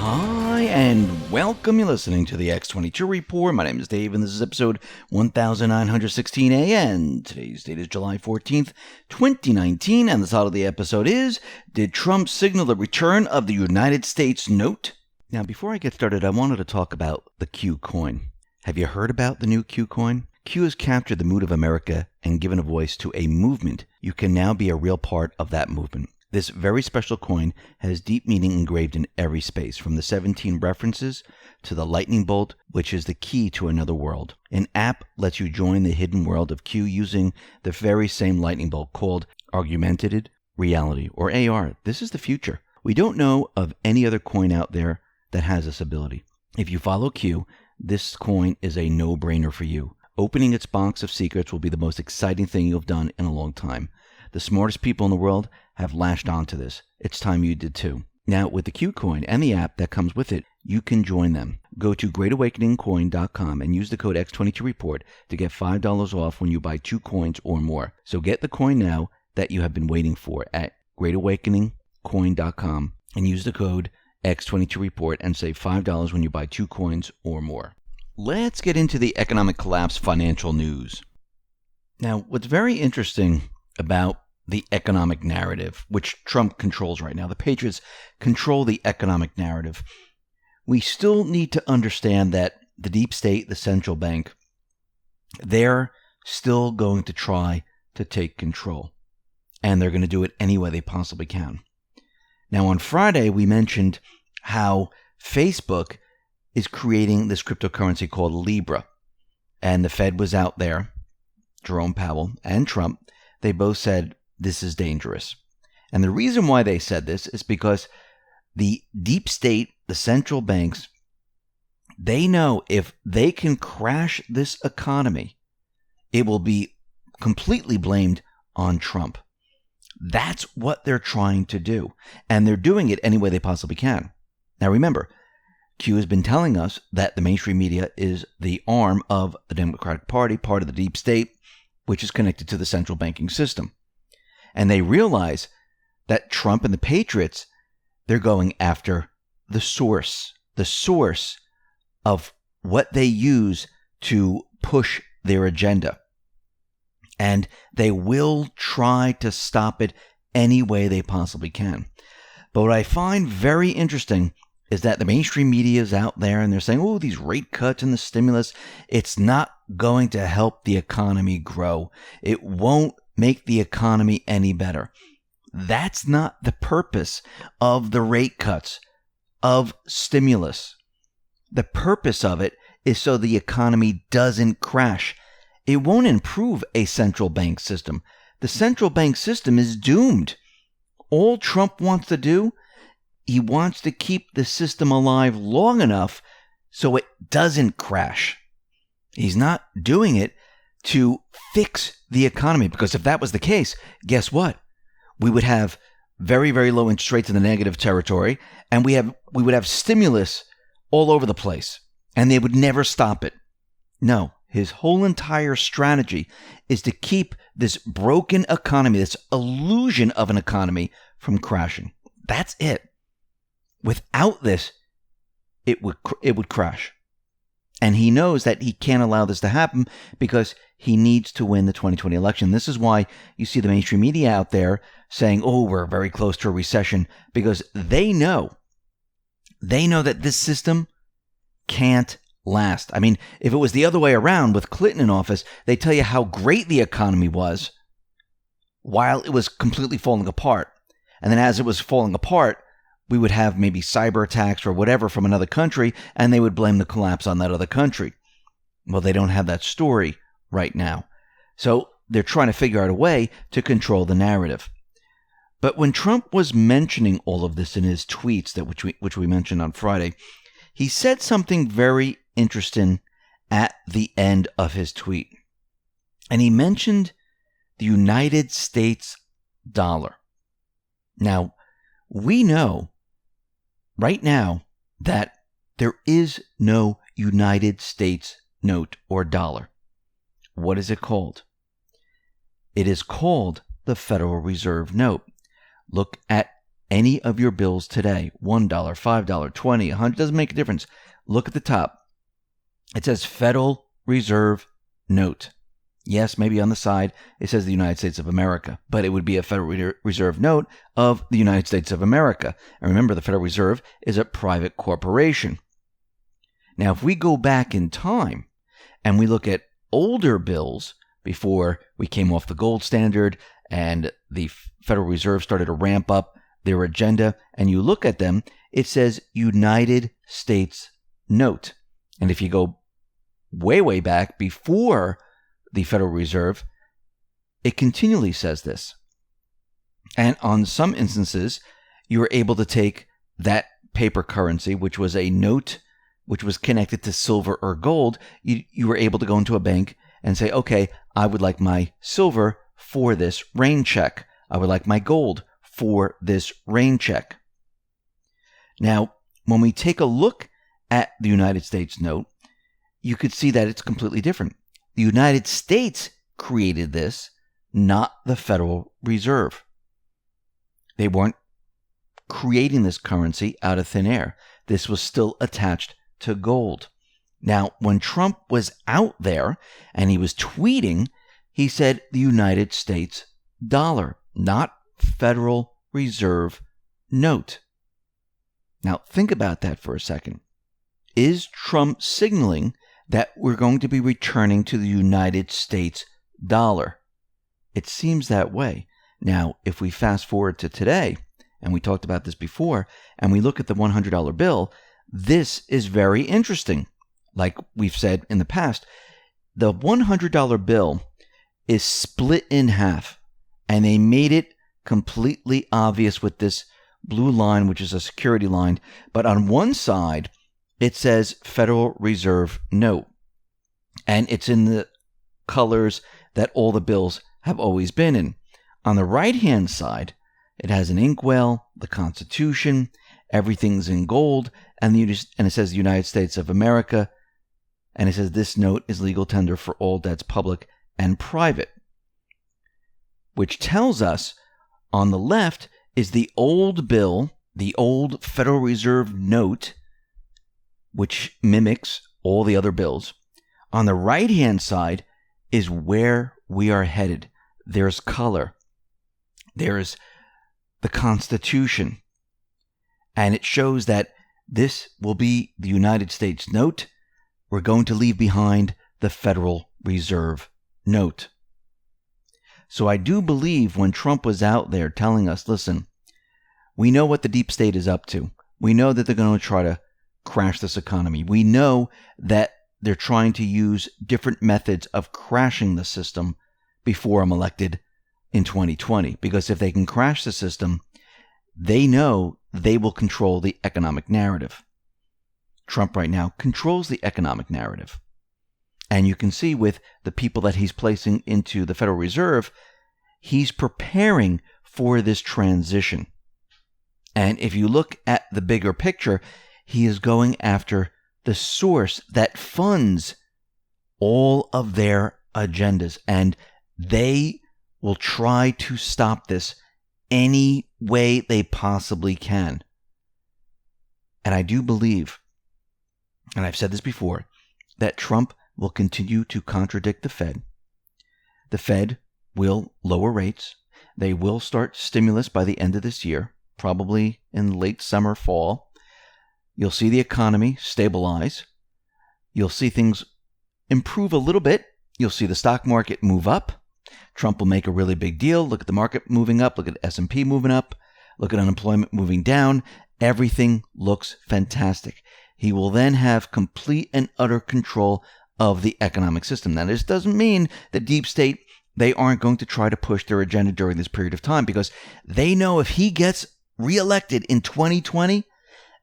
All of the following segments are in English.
Hi, and welcome. You're listening to the X22 Report. My name is Dave, and this is episode 1916 and today's date is July 14th, 2019, and the title of the episode is, Did Trump Signal the Return of the United States Note? Now, before I get started, I wanted to talk about the Q coin. Have you heard about the new Q coin? Q has captured the mood of America and given a voice to a movement. You can now be a real part of that movement. This very special coin has deep meaning engraved in every space, from the 17 references to the lightning bolt, which is the key to another world. An app lets you join the hidden world of Q using the very same lightning bolt called augmented reality, or AR. This is the future. We don't know of any other coin out there that has this ability. If you follow Q, this coin is a no-brainer for you. Opening its box of secrets will be the most exciting thing you've done in a long time. The smartest people in the world have latched onto this. It's time you did too. Now, with the Q coin and the app that comes with it, you can join them. Go to greatawakeningcoin.com and use the code X22 Report to get $5 off when you buy 2 coins or more. So get the coin now that you have been waiting for at greatawakeningcoin.com and use the code X22 Report and save $5 when you buy 2 coins or more. Let's get into the economic collapse financial news. Now, what's very interesting about the economic narrative, which Trump controls right now, the Patriots control the economic narrative. We still need to understand that the deep state, the central bank, they're still going to try to take control. And they're going to do it any way they possibly can. Now, on Friday, we mentioned how Facebook is creating this cryptocurrency called Libra. And the Fed was out there, Jerome Powell and Trump. They both said this is dangerous. And the reason why they said this is because the deep state, the central banks, they know if they can crash this economy, it will be completely blamed on Trump. That's what they're trying to do. And they're doing it any way they possibly can. Now remember, Q has been telling us that the mainstream media is the arm of the Democratic Party, part of the deep state, which is connected to the central banking system. And they realize that Trump and the Patriots, they're going after the source of what they use to push their agenda. And they will try to stop it any way they possibly can. But what I find very interesting is that the mainstream media is out there and they're saying, oh, these rate cuts and the stimulus, it's not going to help the economy grow. It won't make the economy any better. That's not the purpose of the rate cuts, of stimulus. The purpose of it is so the economy doesn't crash. It won't improve a central bank system. The central bank system is doomed. All Trump wants to do, he wants to keep the system alive long enough so it doesn't crash. He's not doing it to fix the economy, because if that was the case, guess what? We would have very, very low interest rates in the negative territory, and we would have stimulus all over the place, and they would never stop it. No, his whole entire strategy is to keep this broken economy, this illusion of an economy, from crashing. That's it. Without this, it would crash. And he knows that he can't allow this to happen because he needs to win the 2020 election. This is why you see the mainstream media out there saying, oh, we're very close to a recession, because they know that this system can't last. I mean, if it was the other way around with Clinton in office, they tell you how great the economy was while it was completely falling apart. And then as it was falling apart, we would have maybe cyber attacks or whatever from another country, and they would blame the collapse on that other country. Well, they don't have that story right now. So they're trying to figure out a way to control the narrative. But when Trump was mentioning all of this in his tweets, which we mentioned on Friday, he said something very interesting at the end of his tweet. And he mentioned the United States dollar. Now, we know right now that there is no United States note or dollar. What is it called? It is called the Federal Reserve note. Look at any of your bills today, $1, $5, 20, 100, doesn't make a difference. Look at the top. It says Federal Reserve Note. Yes, maybe on the side it says the United States of America, but it would be a Federal Reserve note of the United States of America. And remember, the Federal Reserve is a private corporation. Now, if we go back in time and we look at older bills before we came off the gold standard and the Federal Reserve started to ramp up their agenda, and you look at them, it says United States Note. And if you go way, way back before the Federal Reserve, it continually says this. And on some instances, you were able to take that paper currency, which was a note, which was connected to silver or gold. You were able to go into a bank and say, okay, I would like my silver for this rain check. I would like my gold for this rain check. Now, when we take a look at the United States note, you could see that it's completely different. The United States created this, not the Federal Reserve. They weren't creating this currency out of thin air. This was still attached to gold. Now, when Trump was out there and he was tweeting, he said the United States dollar, not Federal Reserve note. Now, think about that for a second. Is Trump signaling that we're going to be returning to the United States dollar? It seems that way. Now, if we fast forward to today, and we talked about this before, and we look at the $100 bill, this is very interesting. Like we've said in the past, the $100 bill is split in half, and they made it completely obvious with this blue line, which is a security line. But on one side, it says Federal Reserve Note, and it's in the colors that all the bills have always been in. On the right-hand side, it has an inkwell, the Constitution, everything's in gold, and it says the United States of America, and it says this note is legal tender for all debts public and private, which tells us on the left is the old bill, the old Federal Reserve note, which mimics all the other bills. On the right-hand side is where we are headed. There's color. There's the Constitution. And it shows that this will be the United States note. We're going to leave behind the Federal Reserve note. So I do believe when Trump was out there telling us, listen, we know what the deep state is up to. We know that they're going to try to crash this economy. We know that they're trying to use different methods of crashing the system before I'm elected in 2020. Because if they can crash the system, they know they will control the economic narrative. Trump right now controls the economic narrative. And you can see with the people that he's placing into the Federal Reserve, he's preparing for this transition. And if you look at the bigger picture, he is going after the source that funds all of their agendas. And they will try to stop this any way they possibly can. And I do believe, and I've said this before, that Trump will continue to contradict the Fed. The Fed will lower rates. They will start stimulus by the end of this year, probably in late summer, fall. You'll see the economy stabilize. You'll see things improve a little bit. You'll see the stock market move up. Trump will make a really big deal. Look at the market moving up. Look at S&P moving up. Look at unemployment moving down. Everything looks fantastic. He will then have complete and utter control of the economic system. Now, this doesn't mean the deep state, they aren't going to try to push their agenda during this period of time, because they know if he gets reelected in 2020,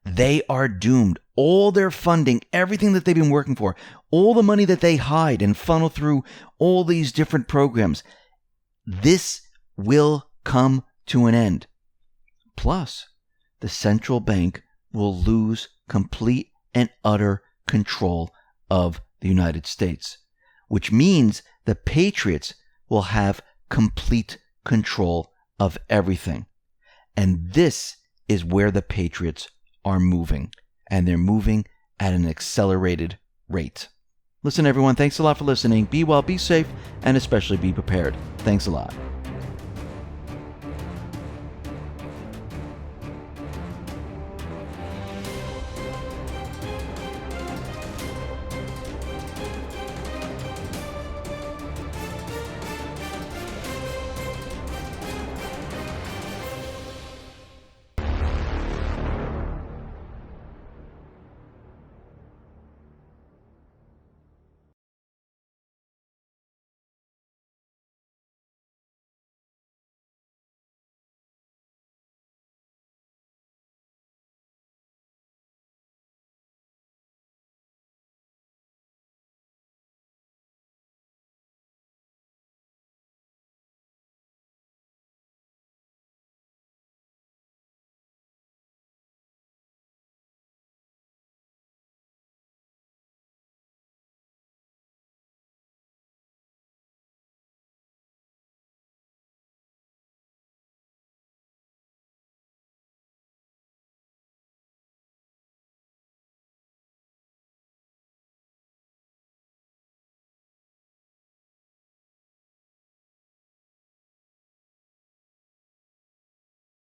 they are doomed. All their funding, everything that they've been working for, all the money that they hide and funnel through all these different programs, this will come to an end. Plus, the central bank will lose complete and utter control of the United States, which means the patriots will have complete control of everything. And this is where the Patriots are moving, and they're moving at an accelerated rate. Listen, everyone, thanks a lot for listening. Be well, be safe, and especially be prepared. Thanks a lot.